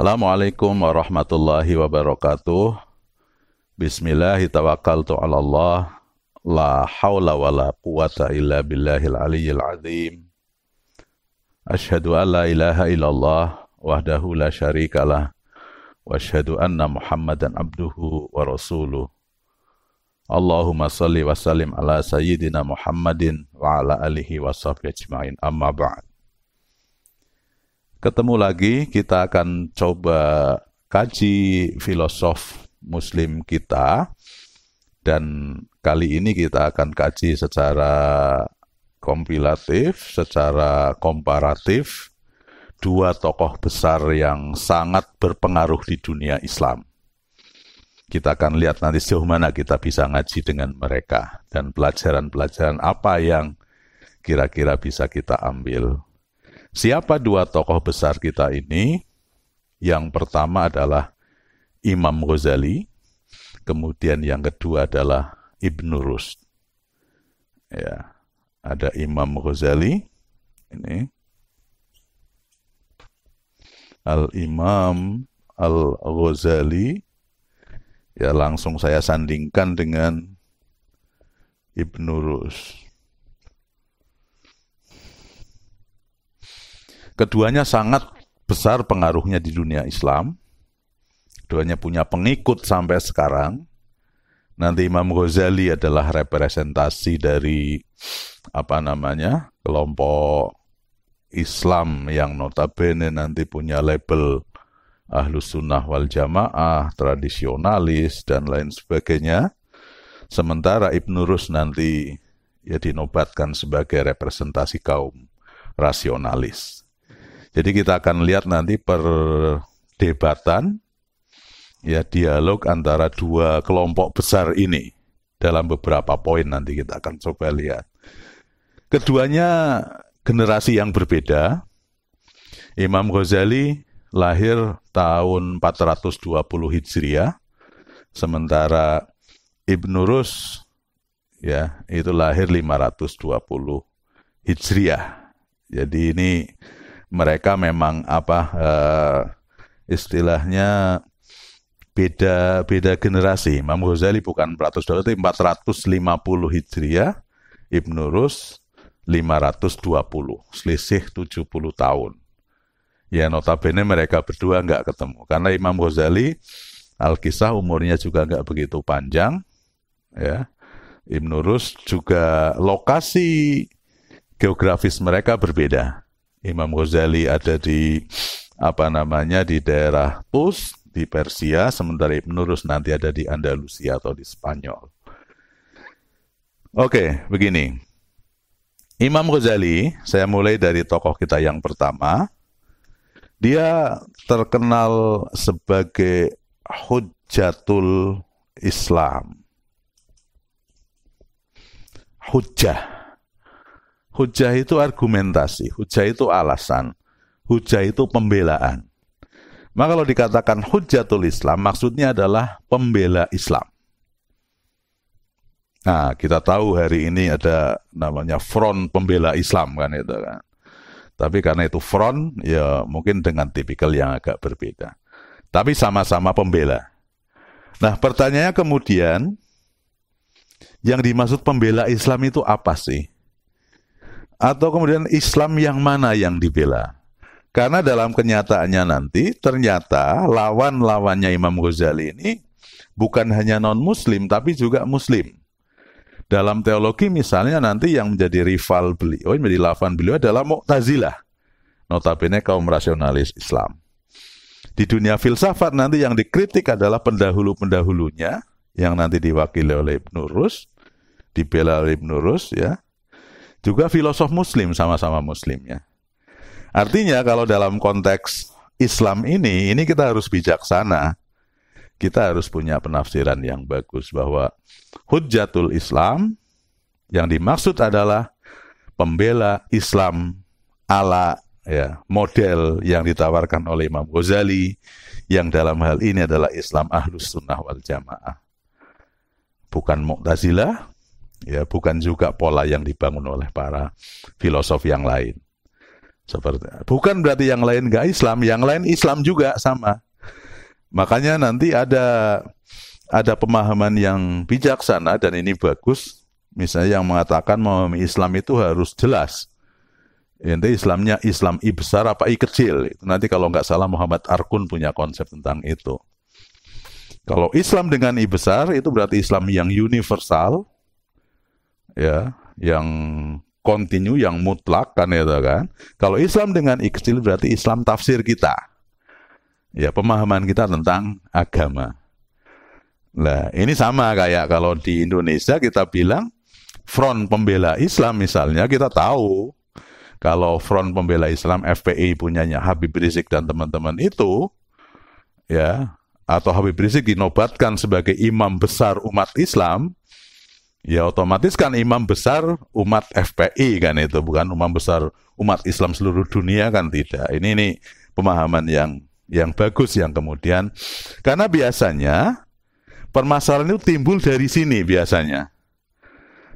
Assalamualaikum warahmatullahi wabarakatuh. Bismillahirrahmanirrahim. La haula wa la quwata illa billahil aliyyil azim. Asyhadu an la ilaha illallah wahdahu la syarikalah wa asyhadu anna Muhammadan abduhu wa rasuluh. Allahumma salli wa sallim ala sayyidina Muhammadin wa ala alihi wa sahbihi ajma'in. Amma ba'd. Ketemu lagi, kita akan coba kaji filosof muslim kita, dan kali ini kita akan kaji secara kompilatif, secara komparatif dua tokoh besar yang sangat berpengaruh di dunia Islam. Kita akan lihat nanti sejauh mana kita bisa ngaji dengan mereka dan pelajaran-pelajaran apa yang kira-kira bisa kita ambil. Siapa dua tokoh besar kita ini? Yang pertama adalah Imam Ghazali, kemudian yang kedua adalah Ibn Rushd. Ya, ada Imam Ghazali, ini Al-Imam Al-Ghazali. Ya, langsung saya sandingkan dengan Ibn Rushd. Keduanya sangat besar pengaruhnya di dunia Islam. Keduanya punya pengikut sampai sekarang. Nanti Imam Ghazali adalah representasi dari kelompok Islam yang notabene nanti punya label Ahlus Sunnah wal Jamaah, tradisionalis dan lain sebagainya. Sementara Ibn Rushd nanti ya dinobatkan sebagai representasi kaum rasionalis. Jadi kita akan lihat nanti perdebatan, ya, dialog antara dua kelompok besar ini dalam beberapa poin nanti kita akan coba lihat. Keduanya generasi yang berbeda. Imam Ghazali lahir tahun 420 Hijriah, sementara Ibn Rushd ya itu lahir 520 Hijriah. Jadi ini mereka memang istilahnya beda generasi. Imam Ghazali bukan 420, 450 Hijriah, Ibn Rushd 520, selisih 70 tahun. Ya, notabene mereka berdua nggak ketemu. Karena Imam Ghazali, Al-Kisah umurnya juga nggak begitu panjang. Ya. Ibn Rushd juga lokasi geografis mereka berbeda. Imam Ghazali ada di di daerah Tus di Persia, sementara Ibn Rushd nanti ada di Andalusia atau di Spanyol. Oke, begini. Imam Ghazali, saya mulai dari tokoh kita yang pertama. Dia terkenal sebagai Hujjatul Islam. Hujjah itu argumentasi, hujjah itu alasan, hujjah itu pembelaan. Maka kalau dikatakan Hujjatul Islam, maksudnya adalah pembela Islam. Nah, kita tahu hari ini ada namanya Front Pembela Islam kan itu kan. Tapi karena itu front, ya mungkin dengan tipikal yang agak berbeda. Tapi sama-sama pembela. Nah, pertanyaannya kemudian, yang dimaksud pembela Islam itu apa sih? Atau kemudian Islam yang mana yang dibela? Karena dalam kenyataannya nanti, ternyata lawan-lawannya Imam Ghazali ini bukan hanya non-muslim, tapi juga muslim. Dalam teologi misalnya nanti yang menjadi rival beliau, menjadi lawan beliau adalah Mu'tazilah. Notabene kaum rasionalis Islam. Di dunia filsafat nanti yang dikritik adalah pendahulu-pendahulunya, yang nanti diwakili oleh Ibn Rushd, dibela oleh Ibn Rushd, ya. Juga filosof muslim, sama-sama muslimnya. Artinya kalau dalam konteks Islam ini kita harus bijaksana. Kita harus punya penafsiran yang bagus bahwa Hujjatul Islam yang dimaksud adalah pembela Islam ala ya, model yang ditawarkan oleh Imam Ghazali, yang dalam hal ini adalah Islam Ahlus Sunnah wal Jamaah. Bukan Mu'tazilah, ya, bukan juga pola yang dibangun oleh para filosof yang lain. Bukan berarti yang lain nggak Islam, yang lain Islam juga sama. Makanya nanti ada pemahaman yang bijaksana dan ini bagus. Misalnya yang mengatakan memahami Islam itu harus jelas. Nanti Islamnya Islam I besar apa I kecil. Itu nanti kalau nggak salah Muhammad Arkun punya konsep tentang itu. Kalau Islam dengan I besar itu berarti Islam yang universal, ya, yang kontinu, yang mutlak kan itu kan. Kalau Islam dengan I kecil berarti Islam tafsir kita. Ya, pemahaman kita tentang agama. Nah, ini sama kayak kalau di Indonesia kita bilang Front Pembela Islam misalnya, kita tahu kalau Front Pembela Islam FPI punyanya Habib Rizik dan teman-teman itu, ya, atau Habib Rizik dinobatkan sebagai imam besar umat Islam, ya otomatis kan imam besar umat FPI kan itu, bukan imam besar umat Islam seluruh dunia kan tidak. Ini pemahaman yang bagus yang kemudian, karena biasanya permasalahan itu timbul dari sini biasanya.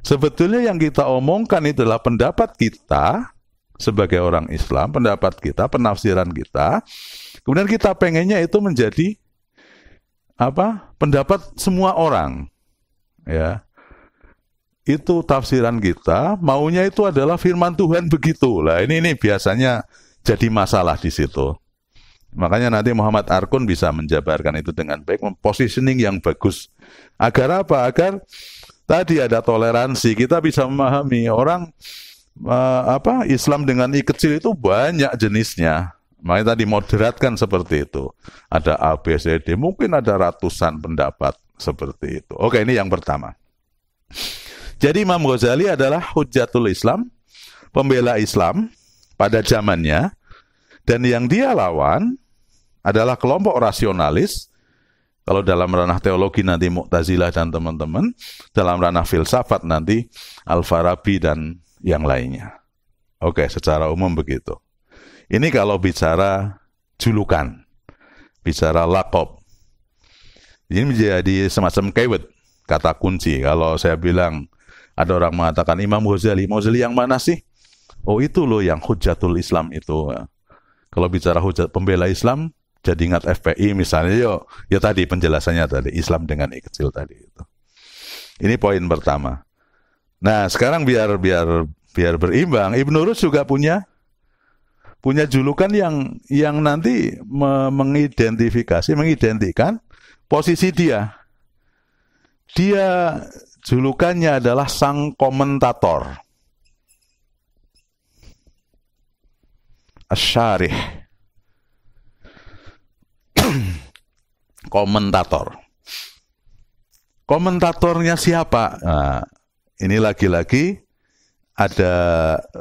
Sebetulnya yang kita omongkan itu adalah pendapat kita sebagai orang Islam, pendapat kita, penafsiran kita. Kemudian kita pengennya itu menjadi pendapat semua orang. Ya. Itu tafsiran kita, maunya itu adalah firman Tuhan begitu. Lah ini biasanya jadi masalah di situ. Makanya nanti Muhammad Arkun bisa menjabarkan itu dengan baik, positioning yang bagus. Agar apa? Agar tadi ada toleransi, kita bisa memahami orang Islam dengan I kecil itu banyak jenisnya. Makanya tadi moderatkan seperti itu. Ada A, B, C, D, mungkin ada ratusan pendapat seperti itu. Oke, ini yang pertama. Jadi Imam Ghazali adalah Hujjatul Islam, pembela Islam pada zamannya, dan yang dia lawan adalah kelompok rasionalis. Kalau dalam ranah teologi nanti Mu'tazilah dan teman-teman, dalam ranah filsafat nanti Al-Farabi dan yang lainnya. Oke, secara umum begitu. Ini kalau bicara julukan, bicara laqab. Ini menjadi semacam keyword, kata kunci. Kalau saya bilang, ada orang mengatakan Imam Ghazali yang mana sih? Oh itu loh yang Hujjatul Islam itu. Kalau bicara hujat pembela Islam, jadi ingat FPI misalnya, ya tadi penjelasannya tadi, Islam dengan I kecil tadi itu. Ini poin pertama. Nah, sekarang biar berimbang, Ibnu Rus juga punya julukan yang nanti mengidentikan posisi dia. Dia julukannya adalah sang komentator. Asy-syarih. Komentator. Komentatornya siapa? Nah, ini lagi-lagi ada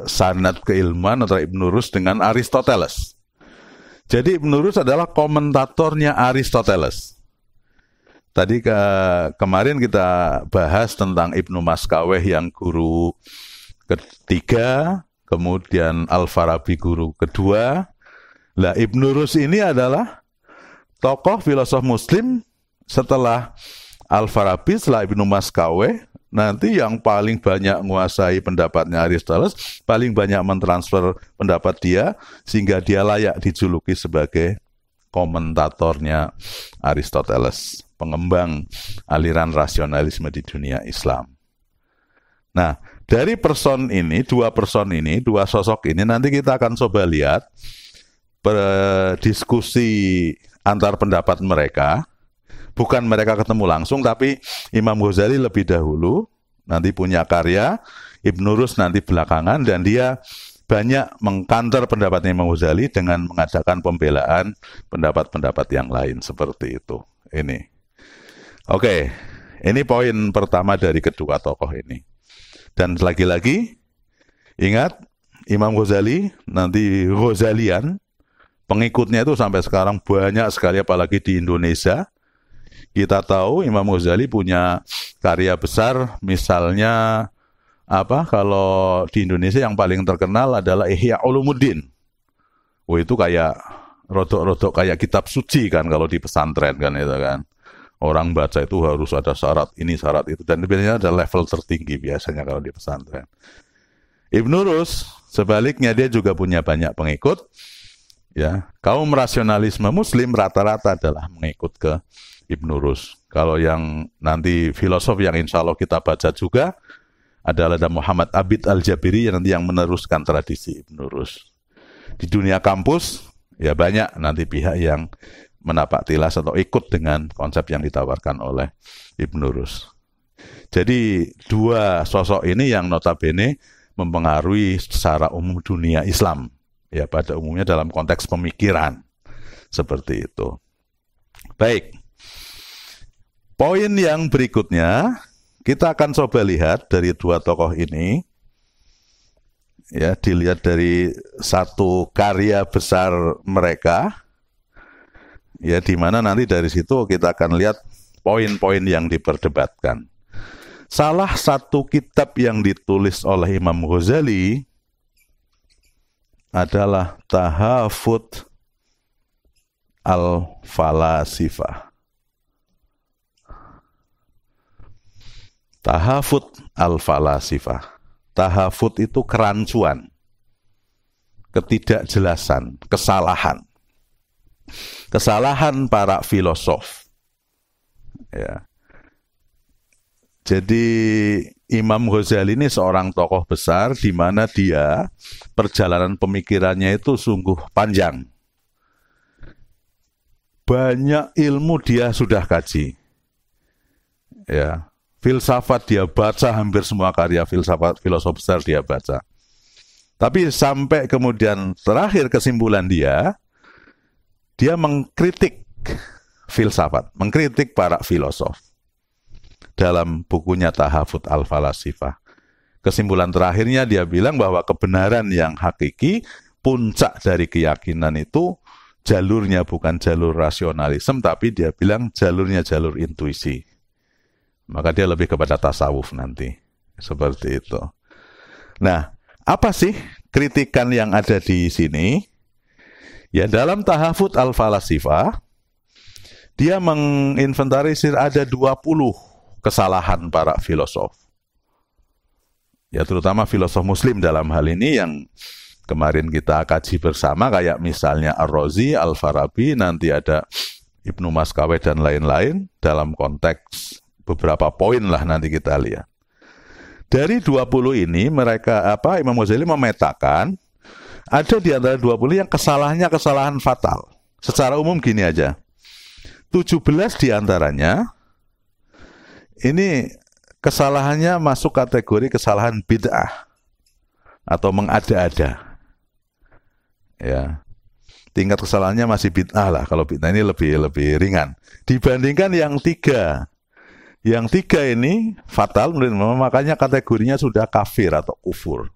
sanad keilmuan antara Ibnu Rus dengan Aristoteles. Jadi Ibnu Rus adalah komentatornya Aristoteles. Tadi kemarin kita bahas tentang Ibnu Maskaweh yang guru ketiga, kemudian Al-Farabi guru kedua. Lah Ibnu Rus ini adalah tokoh filosof Muslim setelah Al-Farabi, setelah Ibnu Maskaweh, nanti yang paling banyak menguasai pendapatnya Aristoteles, paling banyak mentransfer pendapat dia, sehingga dia layak dijuluki sebagai komentatornya Aristoteles, pengembang aliran rasionalisme di dunia Islam. Nah, dari dua sosok ini, nanti kita akan coba lihat diskusi antar pendapat mereka. Bukan mereka ketemu langsung, tapi Imam Ghazali lebih dahulu, nanti punya karya, Ibnu Rus nanti belakangan, dan dia banyak mengkanter pendapatnya Imam Ghazali dengan mengadakan pembelaan pendapat-pendapat yang lain seperti itu. Ini. Oke, ini poin pertama dari kedua tokoh ini. Dan lagi-lagi, ingat, Imam Ghazali, nanti Ghazalian, pengikutnya itu sampai sekarang banyak sekali, apalagi di Indonesia. Kita tahu Imam Ghazali punya karya besar, misalnya kalau di Indonesia yang paling terkenal adalah Ihya Ulumuddin. Oh itu kayak rodok-rodok kayak kitab suci kan kalau di pesantren kan itu kan. Orang baca itu harus ada syarat ini syarat itu, dan biasanya ada level tertinggi biasanya kalau di pesantren. Ibnu Rus sebaliknya dia juga punya banyak pengikut. Ya, kaum rasionalisme Muslim rata-rata adalah mengikut ke Ibnu Rus. Kalau yang nanti filosof yang insya Allah kita baca juga adalah ada Muhammad Abid Al-Jabiri yang nanti yang meneruskan tradisi Ibnu Rus. Di dunia kampus ya banyak nanti pihak yang menapak tilas atau ikut dengan konsep yang ditawarkan oleh Ibnu Rus. Jadi dua sosok ini yang notabene mempengaruhi secara umum dunia Islam. Ya, pada umumnya dalam konteks pemikiran. Seperti itu. Baik. Poin yang berikutnya, kita akan coba lihat dari dua tokoh ini. Ya, dilihat dari satu karya besar mereka. Ya, di mana nanti dari situ kita akan lihat poin-poin yang diperdebatkan. Salah satu kitab yang ditulis oleh Imam Ghazali adalah Tahafut al-Falasifah. Tahafut al-Falasifah. Tahafut itu kerancuan, ketidakjelasan, kesalahan. Kesalahan para filosof. Ya. Jadi Imam Ghazali ini seorang tokoh besar di mana dia perjalanan pemikirannya itu sungguh panjang. Banyak ilmu dia sudah kaji. Ya, filsafat dia baca, hampir semua karya filsafat filosof besar dia baca. Tapi sampai kemudian terakhir kesimpulan dia mengkritik filsafat, mengkritik para filosof. Dalam bukunya Tahafut al-Falasifah. Kesimpulan terakhirnya dia bilang bahwa kebenaran yang hakiki, puncak dari keyakinan itu jalurnya bukan jalur rasionalisme, tapi dia bilang jalurnya jalur intuisi. Maka dia lebih kepada tasawuf nanti. Seperti itu. Nah, apa sih kritikan yang ada di sini? Ya, dalam Tahafut al-Falasifah, dia menginventarisir ada 20 kesalahan para filosof. Ya, terutama filosof Muslim dalam hal ini yang kemarin kita kaji bersama, kayak misalnya Ar-Razi, Al-Farabi, nanti ada Ibnu Maskaweh dan lain-lain, dalam konteks beberapa poin lah nanti kita lihat. Dari 20 ini mereka Imam Ghazali memetakan ada di antara 20 yang kesalahannya kesalahan fatal. Secara umum gini aja. 17 di antaranya ini kesalahannya masuk kategori kesalahan bid'ah atau mengada-ada. Ya. Tingkat kesalahannya masih bid'ah lah. Kalau bid'ah ini lebih ringan dibandingkan yang 3. Yang 3 ini fatal, makanya kategorinya sudah kafir atau kufur.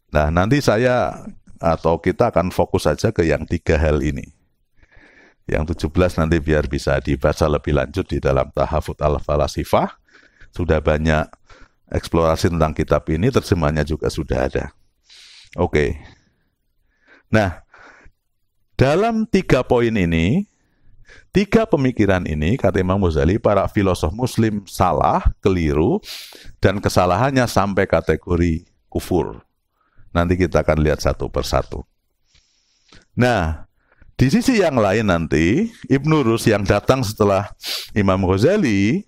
Nah, nanti saya atau kita akan fokus saja ke yang 3 hal ini. Yang 17 nanti biar bisa dibaca lebih lanjut di dalam Tahafut al-Falasifah. Sudah banyak eksplorasi tentang kitab ini, terjemahnya juga sudah ada. Oke. Nah, dalam 3 poin ini, 3 pemikiran ini, kata Imam Ghazali, para filosof Muslim salah, keliru, dan kesalahannya sampai kategori kufur. Nanti kita akan lihat satu persatu. Nah, di sisi yang lain nanti, Ibnu Rus yang datang setelah Imam Ghazali,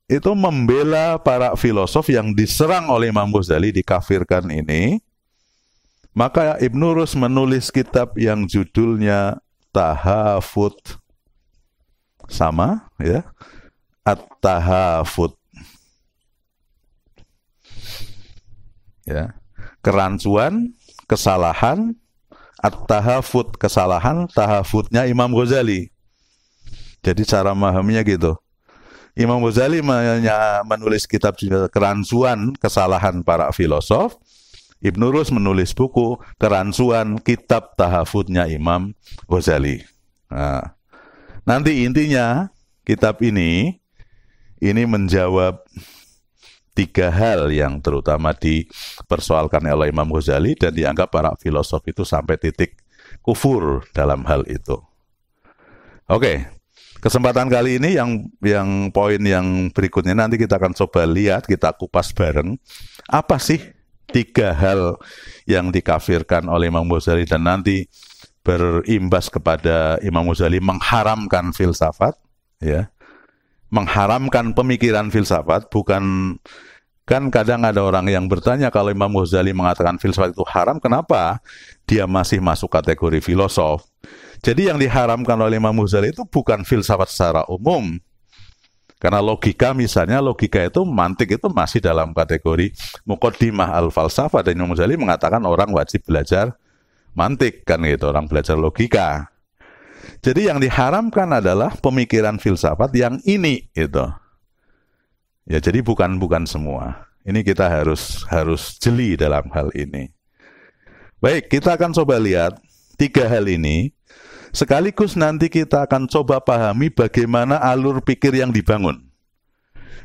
itu membela para filosof yang diserang oleh Imam Ghazali, dikafirkan ini. Maka Ibnu Rus menulis kitab yang judulnya Tahafut, sama ya, At-Tahafut, ya, kerancuan, kesalahan, At-Tahafut, kesalahan, tahafutnya Imam Ghazali. Jadi cara memahaminya gitu. Imam Ghazali menulis kitab kerancuan, kesalahan para filosof. Ibnu Rus menulis buku kerancuan kitab tahafutnya Imam Ghazali. Nah, nanti intinya kitab ini menjawab 3 hal yang terutama dipersoalkan oleh Imam Ghazali dan dianggap para filosof itu sampai titik kufur dalam hal itu. Oke, Kesempatan kali ini yang poin yang berikutnya nanti kita akan coba lihat, kita kupas bareng. Apa sih 3 hal yang dikafirkan oleh Imam Ghazali dan nanti berimbas kepada Imam Ghazali mengharamkan filsafat, ya. Mengharamkan pemikiran filsafat, bukan, kan kadang ada orang yang bertanya kalau Imam Ghazali mengatakan filsafat itu haram, kenapa dia masih masuk kategori filosof? Jadi yang diharamkan oleh Imam Ghazali itu bukan filsafat secara umum. Karena logika misalnya, logika itu, mantik itu masih dalam kategori Muqaddimah al-Falsafah, dan Imam Ghazali mengatakan orang wajib belajar mantik, kan gitu, orang belajar logika. Jadi yang diharamkan adalah pemikiran filsafat yang ini gitu. Ya, jadi bukan semua. Ini kita harus jeli dalam hal ini. Baik, kita akan coba lihat 3 hal ini. Sekaligus nanti kita akan coba pahami bagaimana alur pikir yang dibangun.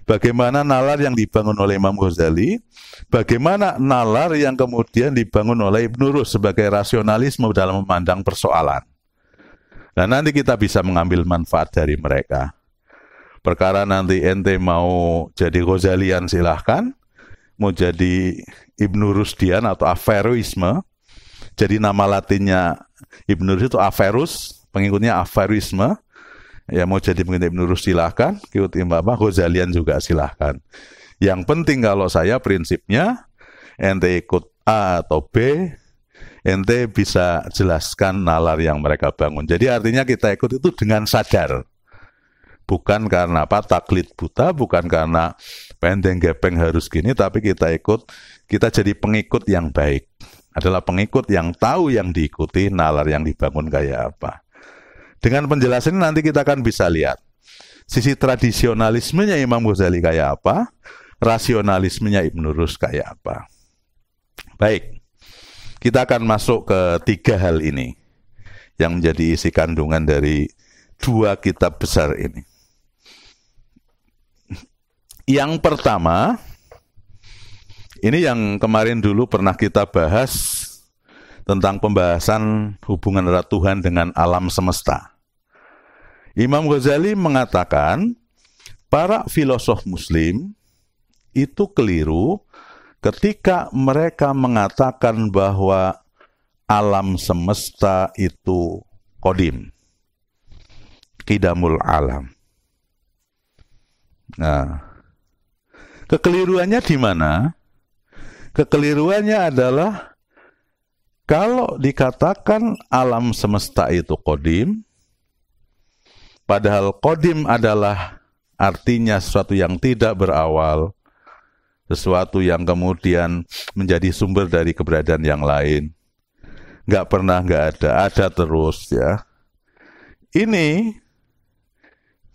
Bagaimana nalar yang dibangun oleh Imam Ghazali, bagaimana nalar yang kemudian dibangun oleh Ibnu Rushd sebagai rasionalisme dalam memandang persoalan. Dan nanti kita bisa mengambil manfaat dari mereka. Perkara nanti ente mau jadi Ghazalian silahkan, mau jadi Ibnu Rushdian atau Averroisme, jadi nama latinnya Ibnu Rushd itu Averroes, pengikutnya Averroisme. Ya mau jadi pengikut Ibnu Rushd silahkan, ikut Ghazalian juga silahkan. Yang penting kalau saya prinsipnya, ente ikut A atau B, ente bisa jelaskan nalar yang mereka bangun. Jadi artinya kita ikut itu dengan sadar. Bukan karena taklid buta, bukan karena pendeng gepeng harus gini, tapi kita ikut, kita jadi pengikut yang baik. Adalah pengikut yang tahu yang diikuti, nalar yang dibangun kayak apa. Dengan penjelasan ini nanti kita akan bisa lihat sisi tradisionalismenya Imam Ghazali kayak apa, rasionalismenya Ibnu Rushd kayak apa. Baik, kita akan masuk ke 3 hal ini yang menjadi isi kandungan dari 2 kitab besar ini. Yang pertama, ini yang kemarin dulu pernah kita bahas tentang pembahasan hubungan antara Tuhan dengan alam semesta. Imam Ghazali mengatakan, para filosof muslim itu keliru ketika mereka mengatakan bahwa alam semesta itu qadim, qidamul alam. Nah, kekeliruannya di mana? Kekeliruannya adalah kalau dikatakan alam semesta itu qadim, padahal qadim adalah artinya sesuatu yang tidak berawal, sesuatu yang kemudian menjadi sumber dari keberadaan yang lain. Nggak pernah nggak ada terus ya. Ini,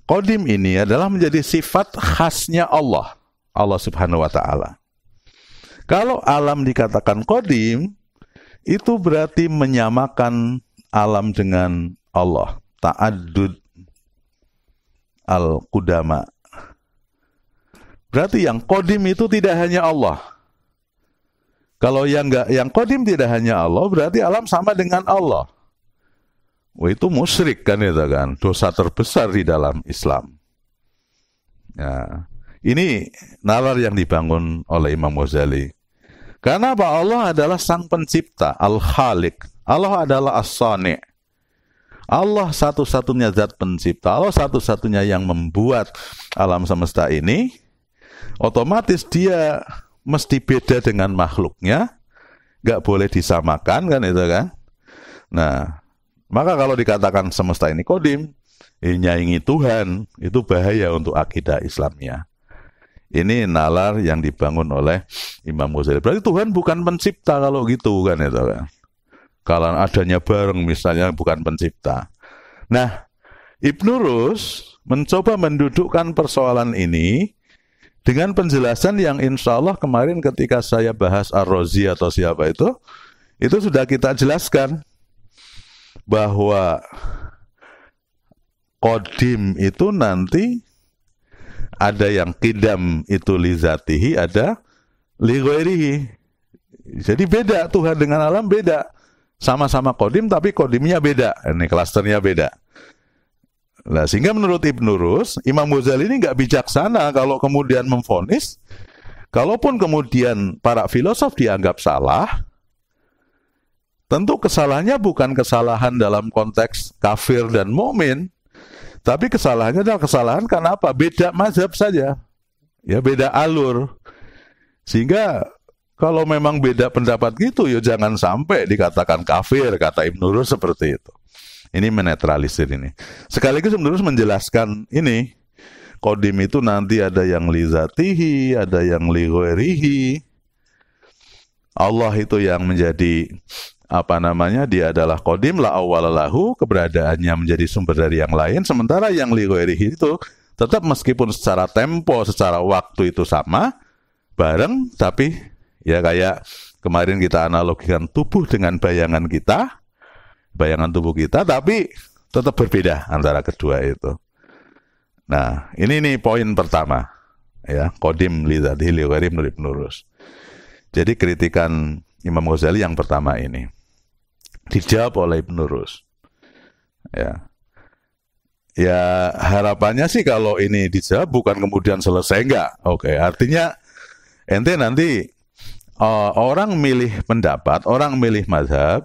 qadim ini adalah menjadi sifat khasnya Allah, Allah Subhanahu wa Ta'ala. Kalau alam dikatakan qadim, itu berarti menyamakan alam dengan Allah. Ta'addud al-qudama. Berarti yang qadim itu tidak hanya Allah. Kalau yang qadim tidak hanya Allah, berarti alam sama dengan Allah. Wah, itu musyrik kan itu kan, dosa terbesar di dalam Islam. Ya, ini nalar yang dibangun oleh Imam Ghazali. Karena apa? Allah adalah sang pencipta, Al-Khaliq. Allah adalah As-Sani'. Allah satu-satunya zat pencipta. Allah satu-satunya yang membuat alam semesta ini. Otomatis dia mesti beda dengan makhluknya. Gak boleh disamakan kan itu kan. Nah, maka kalau dikatakan semesta ini qadim, nyaingi Tuhan, itu bahaya untuk akidah Islamnya. Ini nalar yang dibangun oleh Imam Ghazali. Berarti Tuhan bukan pencipta kalau gitu kan itu kan. Kalau adanya bareng misalnya bukan pencipta. Nah, Ibnu Rushd mencoba mendudukkan persoalan ini dengan penjelasan yang insya Allah kemarin ketika saya bahas Ar-Razi atau siapa itu sudah kita jelaskan bahwa qadim itu nanti ada yang qidam itu li zatihi, ada li ghairihi. Jadi beda, Tuhan dengan alam beda. Sama-sama qadim tapi qadimnya beda. Ini klasternya beda. Nah, sehingga menurut Ibnu Rus, Imam Ghazali ini nggak bijaksana kalau kemudian memvonis, kalaupun kemudian para filosof dianggap salah, tentu kesalahannya bukan kesalahan dalam konteks kafir dan mukmin, tapi kesalahannya adalah kesalahan karena apa? Beda mazhab saja, ya beda alur. Sehingga kalau memang beda pendapat gitu, ya jangan sampai dikatakan kafir, kata Ibnu Rus seperti itu. Ini menetralisir ini. Sekaligus Ibnu Rus menjelaskan ini, qadim itu nanti ada yang li zatihi, ada yang li ghairihi. Allah itu yang menjadi dia adalah qadim la awwalalahu, keberadaannya menjadi sumber dari yang lain, sementara yang li ghairihi itu tetap meskipun secara tempo, secara waktu itu sama, bareng, tapi ya kayak kemarin kita analogikan tubuh dengan bayangan tubuh kita, tapi tetap berbeda antara kedua itu. Nah, ini nih poin pertama, ya, qadim li dzatihi li ghairi menurut Ibnu Rus. Jadi kritikan Imam Ghazali yang pertama ini dijawab oleh Ibnu Rus. Ya, harapannya sih kalau ini dijawab bukan kemudian selesai, enggak. Oke, artinya ente nanti orang milih pendapat, orang milih mazhab,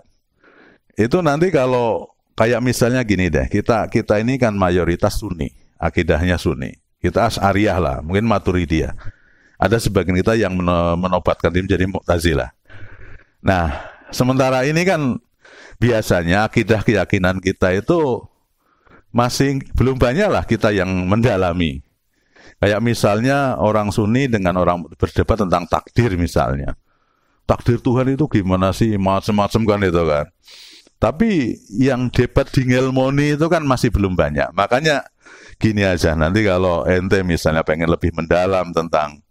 itu nanti kalau kayak misalnya gini deh, kita ini kan mayoritas Sunni, akidahnya Sunni. Kita Asy'ariyah lah, mungkin Maturidiyah. Ada sebagian kita yang menobatkan diri menjadi Mu'tazilah. Nah, sementara ini kan biasanya akidah keyakinan kita itu masih belum banyak lah kita yang mendalami. Kayak misalnya orang Sunni dengan orang berdebat tentang takdir misalnya. Takdir Tuhan itu gimana sih, macam-macam kan itu kan. Tapi yang debat di ngelmoni itu kan masih belum banyak. Makanya gini aja, nanti kalau ente misalnya pengen lebih mendalam tentang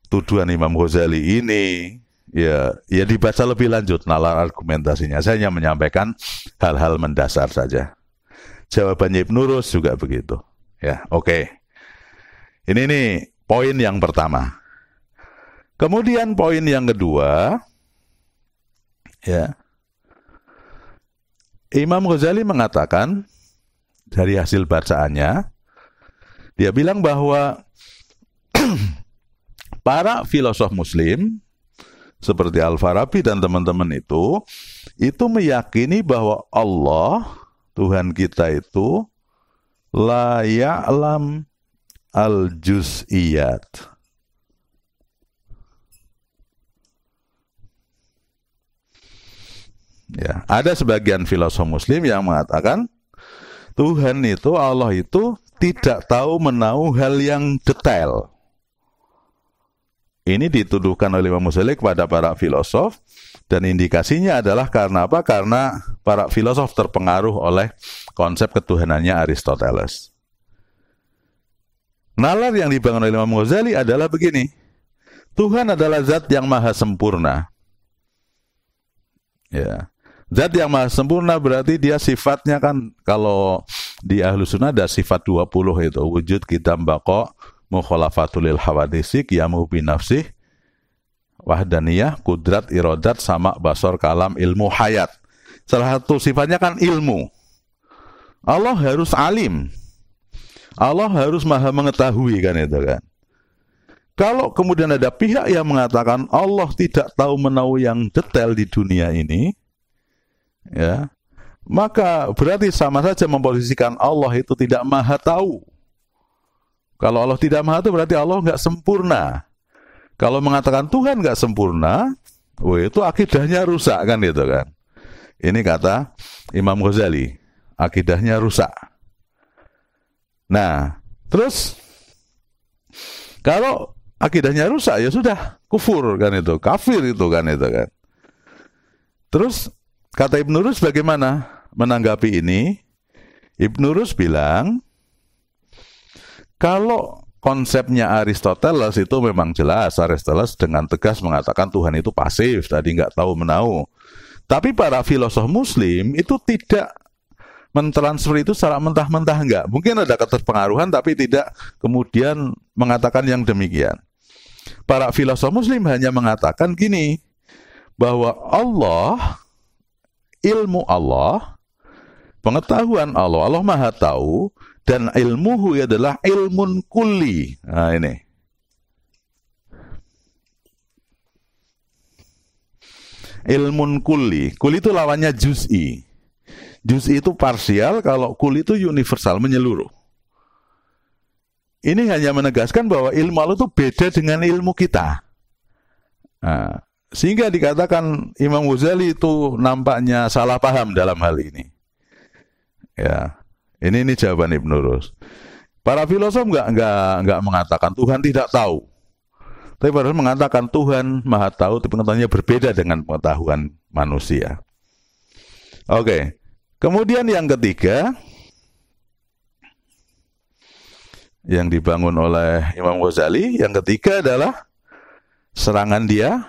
tuduhan Imam Ghazali ini, ya dibaca lebih lanjut nalar argumentasinya. Saya hanya menyampaikan hal-hal mendasar saja. Jawabannya Ibnu Rus juga begitu. Ya, oke. Ini nih poin yang pertama. Kemudian poin yang kedua, ya. Imam Ghazali mengatakan dari hasil bacaannya, dia bilang bahwa para filosof muslim seperti Al-Farabi dan teman-teman itu meyakini bahwa Allah, Tuhan kita itu la ya'lam al-juz'iyat. Ya, ada sebagian filosof muslim yang mengatakan Tuhan itu, Allah itu tidak tahu menahu hal yang detail. Ini dituduhkan oleh Imam Ghazali kepada para filosof, dan indikasinya adalah karena apa? Karena para filosof terpengaruh oleh konsep ketuhanannya Aristoteles. Nalar yang dibangun oleh Imam Ghazali adalah begini, Tuhan adalah zat yang maha sempurna. Ya. Zat yang maha sempurna berarti dia sifatnya kan, kalau di Ahlus Sunnah ada sifat 20 itu, wujud, qidam, baqa, mukhalafatul lil hawadisi, qiyamu bi nafsih, wahdaniyah, kudrat, iradat, sama, basar, kalam, ilmu, hayat. Salah satu sifatnya kan ilmu. Allah harus alim. Allah harus maha mengetahui kan itu kan. Kalau kemudian ada pihak yang mengatakan Allah tidak tahu menahu yang detail di dunia ini, ya, maka berarti sama saja memposisikan Allah itu tidak maha tahu. Kalau Allah tidak maha tahu berarti Allah nggak sempurna. Kalau mengatakan Tuhan nggak sempurna, itu akidahnya rusak kan itu kan. Ini kata Imam Ghazali, akidahnya rusak. Nah, terus kalau akidahnya rusak ya sudah kufur kan itu, kafir itu kan itu kan. Terus kata Ibnu Rus bagaimana menanggapi ini? Ibnu Rus bilang, kalau konsepnya Aristoteles itu memang jelas, Aristoteles dengan tegas mengatakan Tuhan itu pasif, tadi nggak tahu menahu. Tapi para filosof muslim itu tidak mentransfer itu secara mentah-mentah, enggak. Mungkin ada keterpengaruhan tapi tidak kemudian mengatakan yang demikian. Para filosof muslim hanya mengatakan gini, bahwa Allah, ilmu Allah, pengetahuan Allah, Allah maha tahu, Dan ilmuhu adalah ilmun kulli. Nah ini. Ilmun kulli. Kulli itu lawannya juz'i. Juz'i itu parsial, kalau kulli itu universal, menyeluruh. Ini hanya menegaskan bahwa ilmu Allah itu beda dengan ilmu kita. Nah, sehingga dikatakan Imam Ghazali itu nampaknya salah paham dalam hal ini. Ya, ini jawaban Ibnu Rus. Para filosof nggak mengatakan Tuhan tidak tahu. Tapi padahal mengatakan Tuhan Maha Tahu, tapi pengetahuannya berbeda dengan pengetahuan manusia. Oke. Kemudian yang ketiga, yang dibangun oleh Imam Ghazali, yang ketiga adalah serangan dia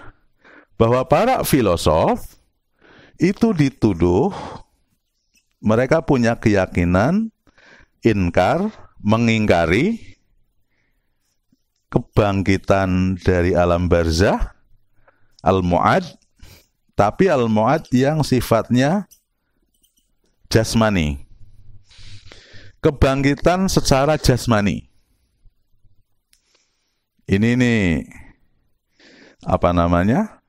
bahwa para filosof itu dituduh mereka punya keyakinan inkar, mengingkari kebangkitan dari alam barzah, al-mu'ad, tapi al-mu'ad yang sifatnya jasmani. Kebangkitan secara jasmani. Ini nih, apa namanya?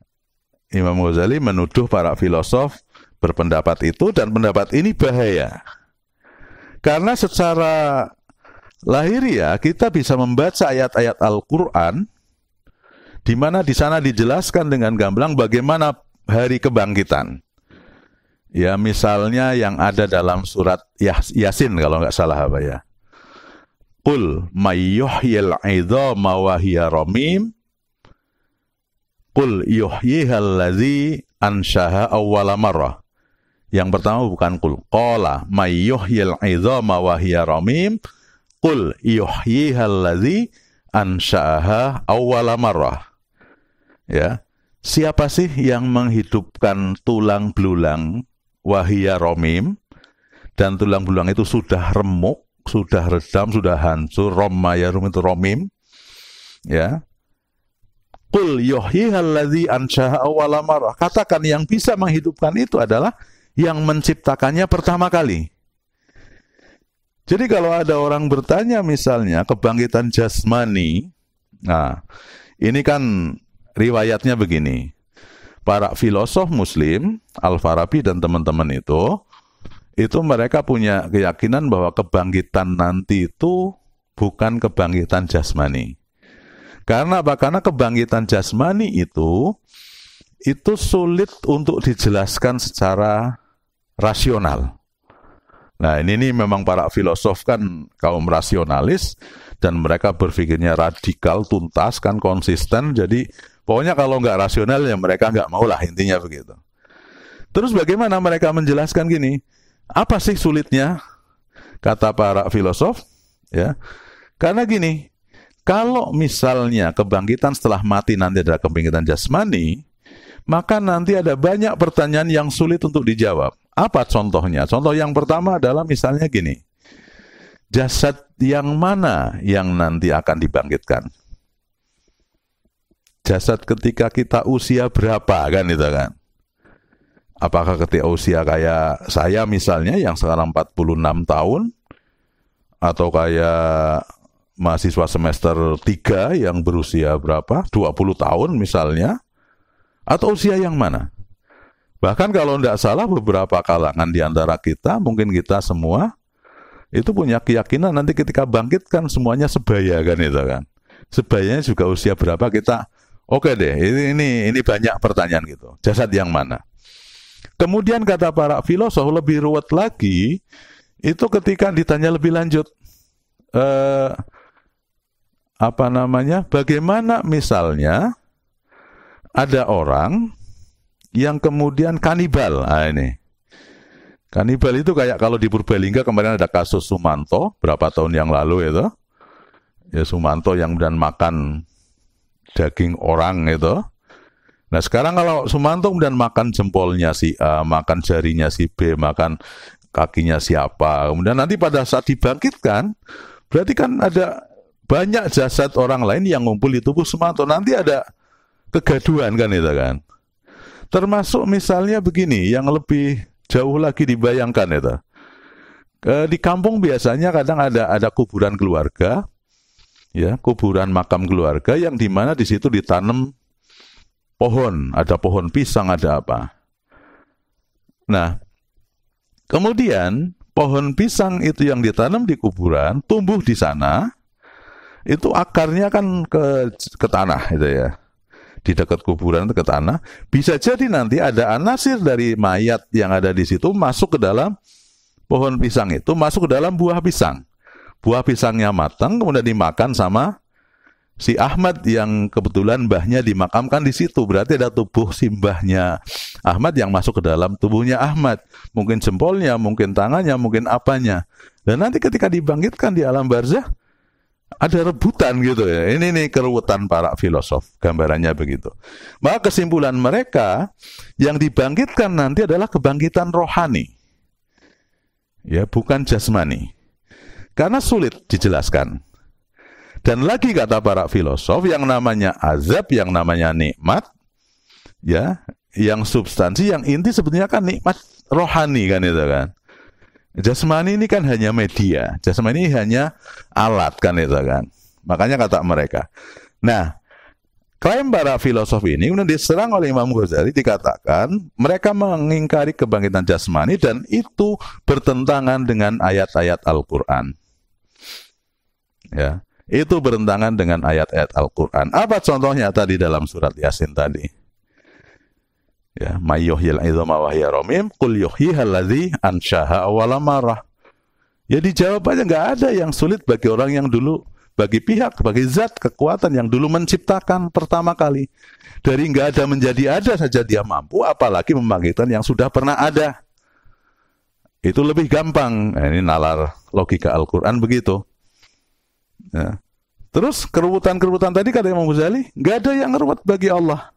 Imam Ghazali menuduh para filosof berpendapat itu, dan pendapat ini bahaya. Karena secara lahiriah kita bisa membaca ayat-ayat Al-Quran di mana di sana dijelaskan dengan gamblang bagaimana hari kebangkitan. Ya, misalnya yang ada dalam surat Yasin kalau nggak salah apa ya. Qul may yuhyil 'idhama wa hiya ramim. Qul yuhyihal ladzi anshaha awwala marrah. Yang pertama bukan qul. Qala may yuhyil 'idhama wa hiya ramim. Qul yuhyihal ladzi ansha'aha awwala marrah. Ya. Siapa sih yang menghidupkan tulang belulang wahia romim, dan tulang belulang itu sudah remuk, sudah redam, sudah hancur, rommayarum itu romim. Ya. Qul yuhyihal ladzi ansha'a awwala marrah. Katakan yang bisa menghidupkan itu adalah yang menciptakannya pertama kali. Jadi kalau ada orang bertanya misalnya kebangkitan jasmani, nah ini kan riwayatnya begini. Para filosof muslim, Al-Farabi dan teman-teman itu mereka punya keyakinan bahwa kebangkitan nanti itu bukan kebangkitan jasmani. Karena apa? Karena kebangkitan jasmani itu sulit untuk dijelaskan secara rasional. Nah ini memang para filosof kan kaum rasionalis, dan mereka berpikirnya radikal, tuntas, kan konsisten. Jadi pokoknya kalau nggak rasional ya mereka nggak mau lah, intinya begitu. Terus bagaimana mereka menjelaskan gini? Apa sih sulitnya? Kata para filosof, ya. Karena gini, kalau misalnya kebangkitan setelah mati nanti ada kebangkitan jasmani, maka nanti ada banyak pertanyaan yang sulit untuk dijawab. Apa contohnya? Contoh yang pertama adalah misalnya gini. Jasad yang mana yang nanti akan dibangkitkan? Jasad ketika kita usia berapa, kan itu kan? Apakah ketika usia kayak saya misalnya yang sekarang 46 tahun, atau kayak mahasiswa semester 3 yang berusia berapa? 20 tahun misalnya, atau usia yang mana? Bahkan kalau tidak salah beberapa kalangan di antara kita, mungkin kita semua, itu punya keyakinan nanti ketika bangkit kan semuanya sebaya, kan itu kan. Sebayanya juga usia berapa kita, oke deh, ini banyak pertanyaan gitu. Jasad yang mana? Kemudian kata para filosof lebih ruwet lagi, itu ketika ditanya lebih lanjut, bagaimana misalnya ada orang yang kemudian kanibal. Nah ini. Kanibal itu kayak kalau di Purbalingga kemarin ada kasus Sumanto, berapa tahun yang lalu itu. Ya Sumanto yang kemudian makan daging orang itu. Nah sekarang kalau Sumanto kemudian makan jempolnya si A, makan jarinya si B, makan kakinya siapa. Kemudian nanti pada saat dibangkitkan, berarti kan ada banyak jasad orang lain yang ngumpul di tubuh Sumanto. Nanti ada kegaduhan kan itu kan. Termasuk misalnya begini, yang lebih jauh lagi dibayangkan itu. Di kampung biasanya kadang ada kuburan keluarga, ya, kuburan makam keluarga yang dimana di situ ditanam pohon, ada pohon pisang, ada apa. Nah, kemudian pohon pisang itu yang ditanam di kuburan tumbuh di sana, itu akarnya kan ke tanah itu ya. Di dekat kuburan ke tanah, bisa jadi nanti ada anasir dari mayat yang ada di situ masuk ke dalam pohon pisang itu, masuk ke dalam buah pisang. Buah pisangnya matang, kemudian dimakan sama si Ahmad yang kebetulan mbahnya dimakamkan di situ. Berarti ada tubuh si mbahnya Ahmad yang masuk ke dalam tubuhnya Ahmad. Mungkin jempolnya, mungkin tangannya, mungkin apanya. Dan nanti ketika dibangkitkan di alam barzah, ada rebutan gitu ya. Ini nih keruwetan para filosof, gambarannya begitu. Maka kesimpulan mereka yang dibangkitkan nanti adalah kebangkitan rohani, ya, bukan jasmani. Karena sulit dijelaskan. Dan lagi kata para filosof, yang namanya azab, yang namanya nikmat, ya, yang substansi, yang inti sebetulnya kan nikmat rohani kan itu kan. Jasmani ini kan hanya media, jasmani ini hanya alat kan itu kan. Makanya kata mereka. Nah, klaim para filosof ini kemudian diserang oleh Imam Ghazali, dikatakan mereka mengingkari kebangkitan jasmani dan itu bertentangan dengan ayat-ayat Al-Quran. Ya, itu bertentangan dengan ayat-ayat Al-Quran. Apa contohnya tadi dalam surat Yasin tadi? Ya, mayyuhyil idhama wa hiya ramim qul yuhyiha allazi anshaha awwala marrah. Ya dijawab aja, nggak ada yang sulit bagi orang yang dulu, bagi pihak, bagi zat kekuatan yang dulu menciptakan pertama kali. Dari nggak ada menjadi ada saja dia mampu, apalagi membangkitkan yang sudah pernah ada. Itu lebih gampang. Nah, ini nalar logika Al-Quran begitu. Ya. Terus keruwetan-keruwetan tadi kata Imam Ghazali, nggak ada yang ruwet bagi Allah.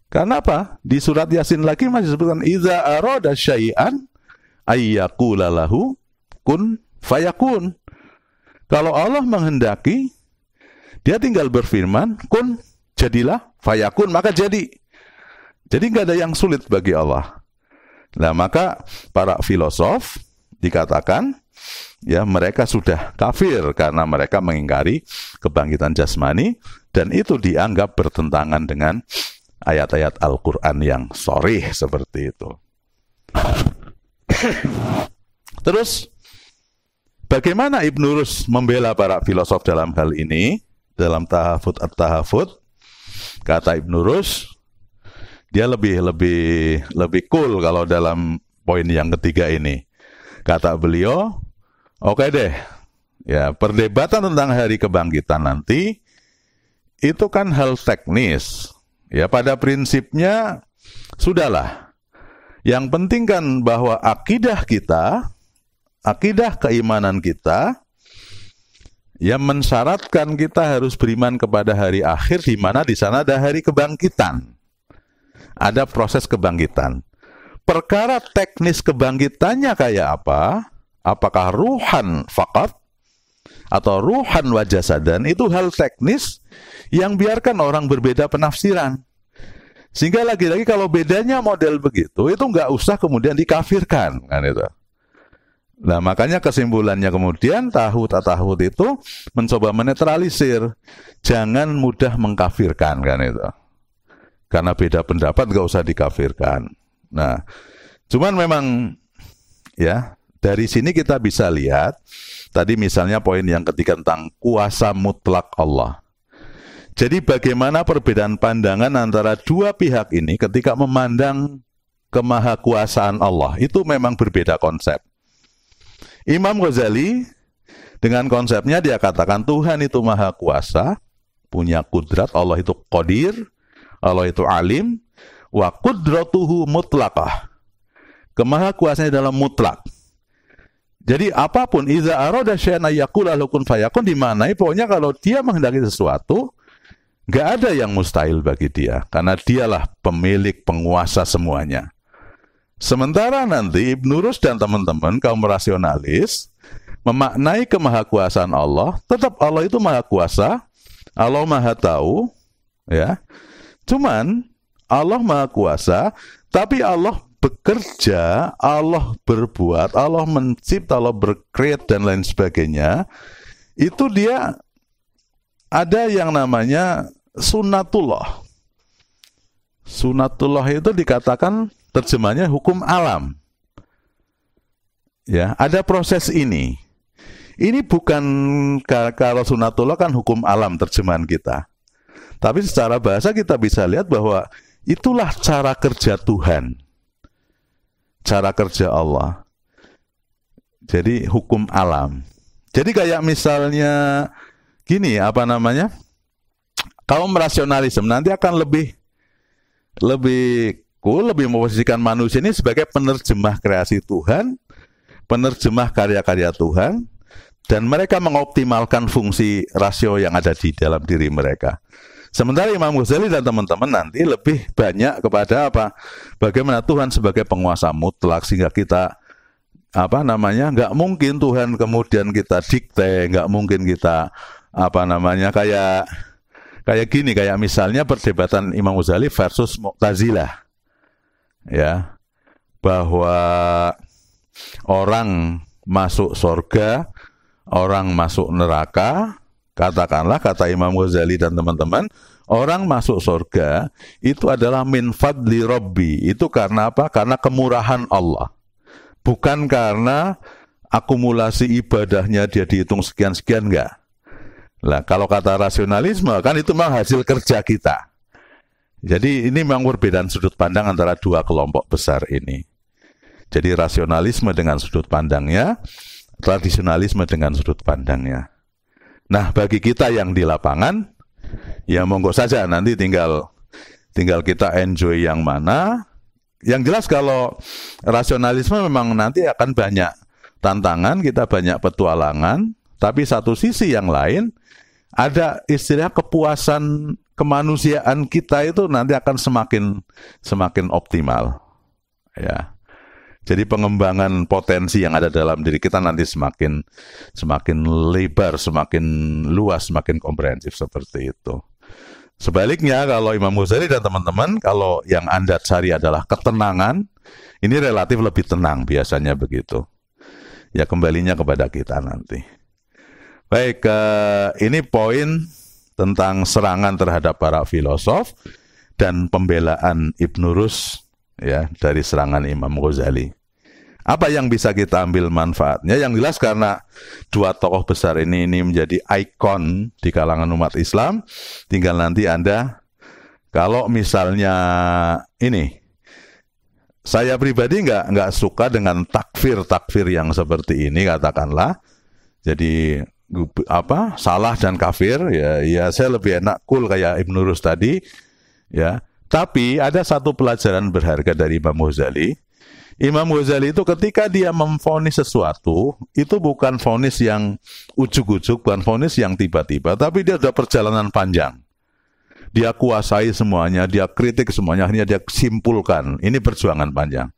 Karena apa? Di surat Yasin lagi masih disebutkan iza arada syai'an ayyaqula lahu kun fayakun. Kalau Allah menghendaki, dia tinggal berfirman kun, jadilah, fayakun, maka jadi. Jadi nggak ada yang sulit bagi Allah. Nah, maka para filosof dikatakan, ya, mereka sudah kafir karena mereka mengingkari kebangkitan jasmani dan itu dianggap bertentangan dengan ayat-ayat Al-Quran yang sharih seperti itu. Terus, bagaimana Ibnu Rus membela para filosof dalam hal ini? Dalam Tahafut at-Tahafut, kata Ibnu Rus, dia lebih cool kalau dalam poin yang ketiga ini. Kata beliau, oke deh, ya, perdebatan tentang hari kebangkitan nanti itu kan hal teknis. Ya, pada prinsipnya sudahlah. Yang penting kan bahwa akidah kita, akidah keimanan kita, yang mensyaratkan kita harus beriman kepada hari akhir, di mana di sana ada hari kebangkitan. Ada proses kebangkitan. Perkara teknis kebangkitannya kayak apa? Apakah ruhan faqat atau ruhan wa jasadan, itu hal teknis yang biarkan orang berbeda penafsiran. Sehingga lagi-lagi kalau bedanya model begitu, itu nggak usah kemudian dikafirkan kan itu. Nah, makanya kesimpulannya kemudian tahut itu mencoba menetralisir, jangan mudah mengkafirkan kan itu. Karena beda pendapat nggak usah dikafirkan. Nah, cuman memang ya, dari sini kita bisa lihat tadi misalnya poin yang ketiga tentang kuasa mutlak Allah. Jadi bagaimana perbedaan pandangan antara dua pihak ini ketika memandang kemahakuasaan Allah, itu memang berbeda konsep. Imam Ghazali dengan konsepnya dia katakan Tuhan itu maha kuasa, punya kudrat, Allah itu qadir, Allah itu alim, wa qudratuhu mutlaqah. Kemahakuasaannya dalam mutlak. Jadi apapun, iza arada syai'an yaqula lahu kun fayakun, dimanai pokoknya kalau dia menghendaki sesuatu, nggak ada yang mustahil bagi dia, karena dialah pemilik, penguasa semuanya. Sementara nanti Ibnu Rus dan teman-teman kaum rasionalis memaknai kemahakuasaan Allah, tetap Allah itu maha kuasa, Allah maha tahu, ya. Cuman Allah maha kuasa, tapi Allah bekerja, Allah berbuat, Allah mencipta, Allah berkreat dan lain sebagainya, itu dia ada yang namanya sunnatullah. Sunnatullah itu dikatakan terjemahnya hukum alam. Ya, ada proses ini. Ini bukan, kalau sunnatullah kan hukum alam terjemahan kita. Tapi secara bahasa kita bisa lihat bahwa itulah cara kerja Tuhan. Cara kerja Allah. Jadi hukum alam. Jadi kayak misalnya gini, kaum rasionalisme nanti akan lebih memposisikan manusia ini sebagai penerjemah kreasi Tuhan, penerjemah karya-karya Tuhan, dan mereka mengoptimalkan fungsi rasio yang ada di dalam diri mereka. Sementara Imam Ghazali dan teman-teman nanti lebih banyak kepada bagaimana Tuhan sebagai penguasa mutlak, sehingga kita nggak mungkin Tuhan kemudian kita dikte, nggak mungkin kita kayak gini, kayak misalnya perdebatan Imam Ghazali versus Mu'tazilah, ya, bahwa orang masuk surga, orang masuk neraka. Katakanlah, kata Imam Ghazali dan teman-teman, orang masuk surga itu adalah min fadli Rabbi. Itu karena apa? Karena kemurahan Allah. Bukan karena akumulasi ibadahnya dia dihitung sekian-sekian, enggak. Lah, kalau kata rasionalisme, kan itu memang hasil kerja kita. Jadi ini memang perbedaan sudut pandang antara dua kelompok besar ini. Jadi rasionalisme dengan sudut pandangnya, tradisionalisme dengan sudut pandangnya. Nah, bagi kita yang di lapangan, ya monggo saja, nanti tinggal kita enjoy yang mana. Yang jelas kalau rasionalisme memang nanti akan banyak tantangan, kita banyak petualangan, tapi satu sisi yang lain, ada istilah kepuasan kemanusiaan kita itu nanti akan semakin optimal. Ya. Jadi pengembangan potensi yang ada dalam diri kita nanti semakin lebar, semakin luas, semakin komprehensif seperti itu. Sebaliknya kalau Imam Ghazali dan teman-teman, kalau yang Anda cari adalah ketenangan, ini relatif lebih tenang biasanya begitu. Ya, kembalinya kepada kita nanti. Baik, ini poin tentang serangan terhadap para filosof dan pembelaan Ibnu Rus, ya, dari serangan Imam Ghazali. Apa yang bisa kita ambil manfaatnya? Yang jelas karena dua tokoh besar ini menjadi ikon di kalangan umat Islam, tinggal nanti Anda, kalau misalnya ini, saya pribadi nggak suka dengan takfir yang seperti ini, katakanlah. Jadi salah dan kafir, ya saya lebih enak cool kayak Ibnu Rus tadi, ya. Tapi ada satu pelajaran berharga dari Imam Ghazali. Imam Ghazali itu ketika dia memvonis sesuatu, itu bukan vonis yang ujuk-ujuk, bukan vonis yang tiba-tiba, tapi dia sudah perjalanan panjang. Dia kuasai semuanya, dia kritik semuanya, akhirnya dia simpulkan. Ini perjuangan panjang.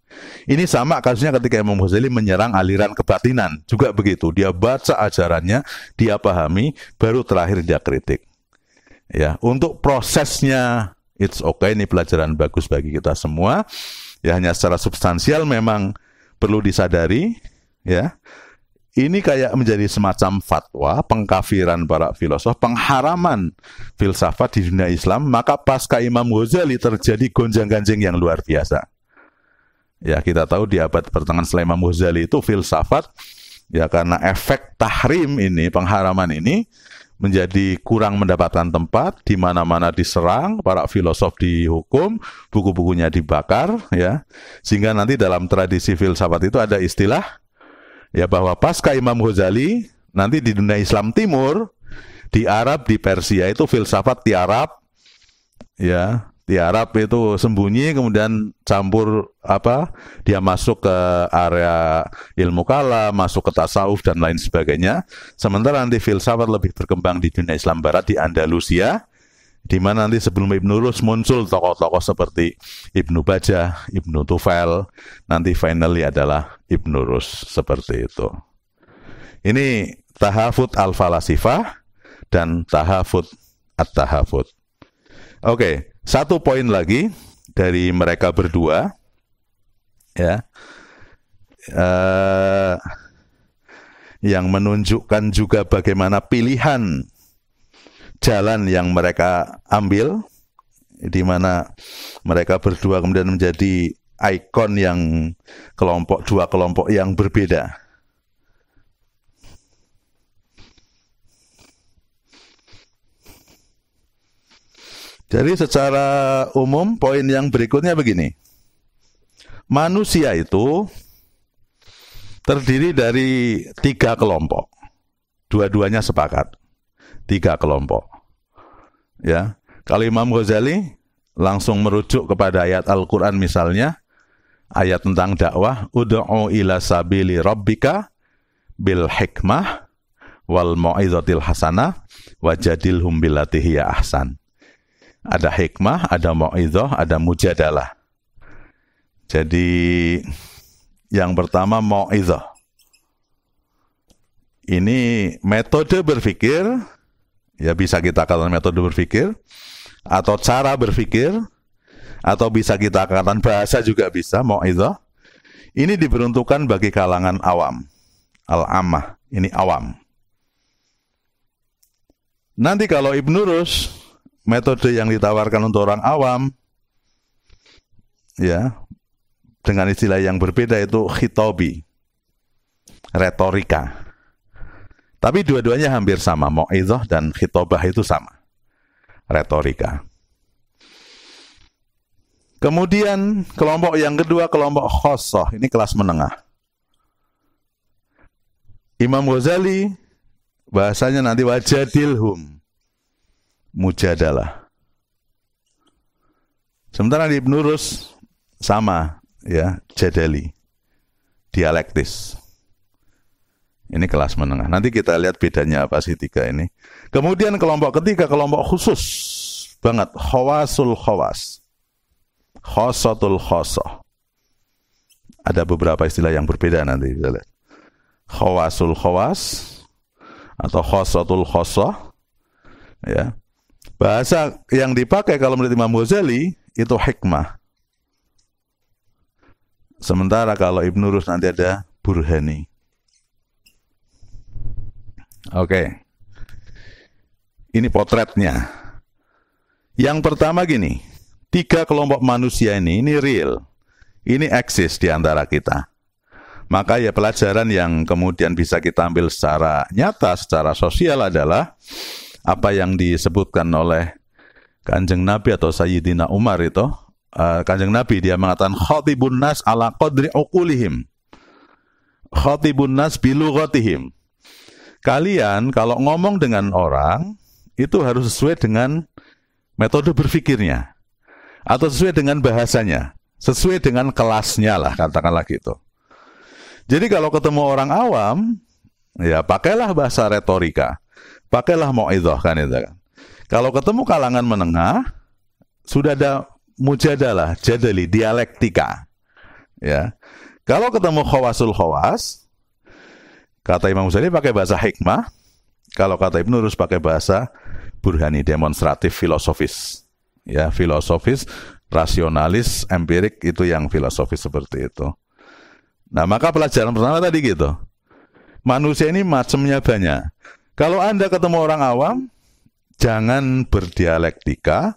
Ini sama kasusnya ketika Imam Ghazali menyerang aliran kebatinan, juga begitu. Dia baca ajarannya, dia pahami, baru terakhir dia kritik. Ya, untuk prosesnya, it's okay, ini pelajaran bagus bagi kita semua. Ya, hanya secara substansial memang perlu disadari, ya. Ini kayak menjadi semacam fatwa, pengkafiran para filosof, pengharaman filsafat di dunia Islam, maka pasca Imam Ghazali terjadi gonjang-ganjing yang luar biasa. Ya, kita tahu di abad pertengahan setelah Imam Ghazali itu filsafat, ya karena efek tahrim ini, pengharaman ini, menjadi kurang mendapatkan tempat, di mana-mana diserang, para filosof dihukum, buku-bukunya dibakar, ya. Sehingga nanti dalam tradisi filsafat itu ada istilah, ya, bahwa pasca Imam Ghazali, nanti di dunia Islam Timur, di Arab, di Persia itu filsafat tiarab, ya. Di Arab itu sembunyi, kemudian campur dia masuk ke area ilmu kalam, masuk ke tasawuf dan lain sebagainya. Sementara nanti filsafat lebih berkembang di dunia Islam Barat, di Andalusia, di mana nanti sebelum Ibnu Rus muncul tokoh-tokoh seperti Ibnu Bajah, Ibnu Tufail, nanti finally adalah Ibnu Rus, seperti itu. Ini tahafut al-falasifah dan tahafut at-tahafut. Oke. Satu poin lagi dari mereka berdua. ya, yang menunjukkan juga bagaimana pilihan jalan yang mereka ambil, di mana mereka berdua kemudian menjadi ikon yang dua kelompok yang berbeda. Jadi secara umum poin yang berikutnya begini. Manusia itu terdiri dari 3 kelompok. Dua-duanya sepakat. 3 kelompok. Ya. Kalau Imam Ghazali langsung merujuk kepada ayat Al-Quran misalnya, ayat tentang dakwah, ud'u ila sabili rabbika bil hikmah wal mau'izatil hasanah wajadilhum billati hiya ahsan. Ada hikmah, ada mau'izah, ada mujadalah. Jadi yang pertama mau'izah. Ini metode berpikir, ya bisa kita katakan metode berpikir, atau cara berpikir, atau bisa kita katakan bahasa juga bisa, mau'izah. Ini diperuntukkan bagi kalangan awam. Al-ammah, ini awam. Nanti kalau Ibnu Rus, metode yang ditawarkan untuk orang awam, ya, dengan istilah yang berbeda itu khitobi, retorika. Tapi dua-duanya hampir sama, mau'izah dan khitobah itu sama, retorika. Kemudian kelompok yang kedua, kelompok khosoh, ini kelas menengah. Imam Ghazali bahasanya nanti wajadilhum, mujadalah. Sementara di Ibnu Rus sama, ya, jadali, dialektis. Ini kelas menengah. Nanti kita lihat bedanya apa sih 3 ini. Kemudian kelompok ketiga, kelompok khusus banget, khawasul khawas, khosatul khosoh. Ada beberapa istilah yang berbeda nanti kita lihat. Khawasul khawas atau khosatul khosoh, ya. Bahasa yang dipakai kalau menurut Imam Ghazali itu hikmah. Sementara kalau Ibnu Rus nanti ada burhani. Oke. Ini potretnya. Yang pertama gini, 3 kelompok manusia ini real. Ini eksis di antara kita. Maka ya pelajaran yang kemudian bisa kita ambil secara nyata, secara sosial adalah apa yang disebutkan oleh Kanjeng Nabi atau Sayyidina Umar itu. Kanjeng Nabi dia mengatakan khatibun nas ala qadri uqulihim, khatibun nas bilughatihim. Kalian kalau ngomong dengan orang itu harus sesuai dengan metode berpikirnya atau sesuai dengan bahasanya, sesuai dengan kelasnya lah, katakanlah gitu. Jadi kalau ketemu orang awam, ya pakailah bahasa retorika, pakailah mau'izah kan itu kan. Kalau ketemu kalangan menengah, sudah ada mujadalah, jadali, dialektika. Ya. Kalau ketemu khawasul khawas, kata Imam Ghazali pakai bahasa hikmah, kalau kata Ibnu Rus pakai bahasa burhani, demonstratif, filosofis. Ya, filosofis, rasionalis, empirik, itu yang filosofis seperti itu. Nah, maka pelajaran pertama tadi gitu. Manusia ini macamnya banyak. Kalau Anda ketemu orang awam, jangan berdialektika,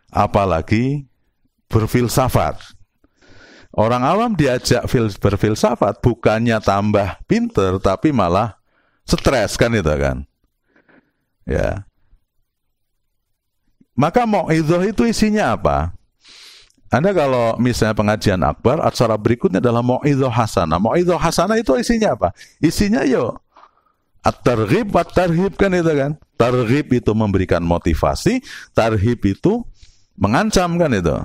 apalagi berfilsafat. Orang awam diajak berfilsafat, bukannya tambah pinter, tapi malah stres kan itu kan. Ya. Maka mau'izah itu isinya apa? Anda kalau misalnya pengajian akbar, acara berikutnya adalah mau'izah hasanah. Mau'izah hasanah itu isinya apa? Isinya yuk at-targhib, at-tarhib kan itu kan. Targhib itu memberikan motivasi, tarhib itu mengancam kan itu.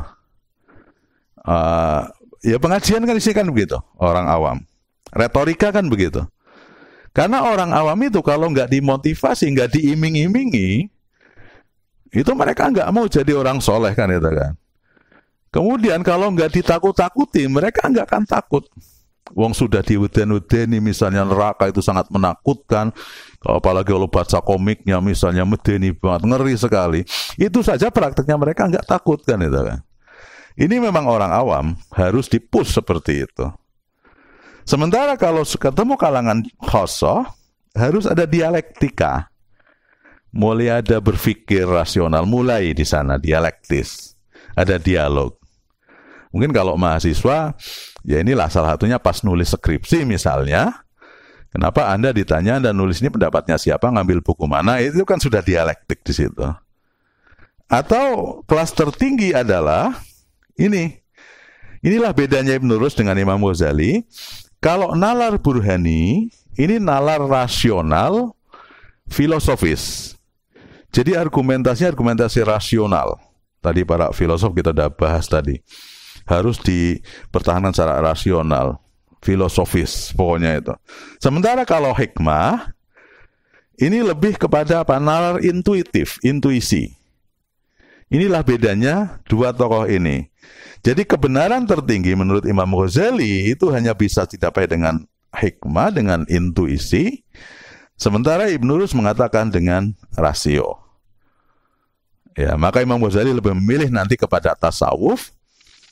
Ya pengajian kan isinya kan begitu, orang awam. Retorika kan begitu. Karena orang awam itu kalau nggak dimotivasi, nggak diiming-imingi, itu mereka nggak mau jadi orang soleh kan itu kan. Kemudian kalau nggak ditakut-takuti, mereka nggak akan takut. Wong sudah diweden-wedeni misalnya neraka itu sangat menakutkan. Apalagi kalau baca komiknya misalnya medeni banget, ngeri sekali. Itu saja prakteknya mereka nggak takut kan itu kan. Ini memang orang awam harus dipush seperti itu. Sementara kalau ketemu kalangan khosoh, harus ada dialektika. Mulai ada berpikir rasional, mulai di sana dialektis. Ada dialog. Mungkin kalau mahasiswa, ya inilah salah satunya pas nulis skripsi misalnya, kenapa Anda ditanya, Anda nulis ini pendapatnya siapa, ngambil buku mana, itu kan sudah dialektik di situ. Atau kelas tertinggi adalah ini. Inilah bedanya Ibn Rus dengan Imam Ghazali. Kalau nalar burhani, ini nalar rasional, filosofis. Jadi argumentasinya argumentasi rasional. Tadi para filosof kita sudah bahas tadi. Harus dipertahankan secara rasional, filosofis, pokoknya itu. Sementara kalau hikmah, ini lebih kepada nalar intuitif, intuisi. Inilah bedanya dua tokoh ini. Jadi kebenaran tertinggi menurut Imam Ghazali itu hanya bisa dicapai dengan hikmah, dengan intuisi. Sementara Ibn Rus mengatakan dengan rasio. Ya, maka Imam Ghazali lebih memilih nanti kepada tasawuf.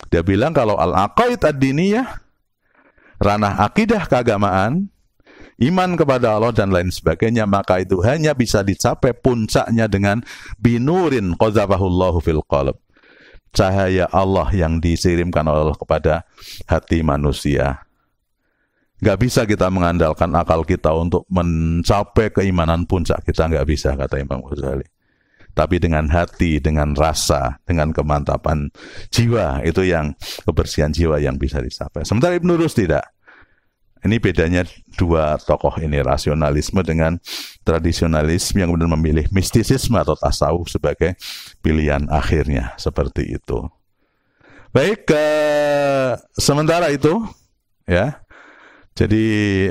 Dia bilang kalau al-aqaid ad-diniyah, ranah akidah keagamaan, iman kepada Allah dan lain sebagainya, maka itu hanya bisa dicapai puncaknya dengan binurin qadzafahullahu fil qalb. Cahaya Allah yang dikirimkan oleh Allah kepada hati manusia. Gak bisa kita mengandalkan akal kita untuk mencapai keimanan puncak kita, gak bisa, kata Imam Ghazali. Tapi dengan hati, dengan rasa, dengan kemantapan jiwa, itu yang kebersihan jiwa yang bisa dicapai. Sementara Ibn Rus tidak. Ini bedanya dua tokoh ini, rasionalisme dengan tradisionalisme yang kemudian memilih mistisisme atau tasawuf sebagai pilihan akhirnya, seperti itu. Baik, sementara itu, ya. Jadi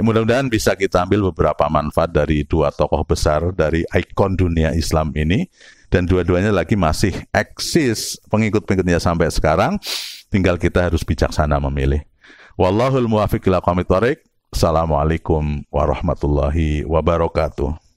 mudah-mudahan bisa kita ambil beberapa manfaat dari dua tokoh besar dari ikon dunia Islam ini, dan dua-duanya lagi masih eksis pengikut-pengikutnya sampai sekarang, tinggal kita harus bijaksana memilih. Wallahul muwaffiq ila aqwamit thoriq. Assalamualaikum warahmatullahi wabarakatuh.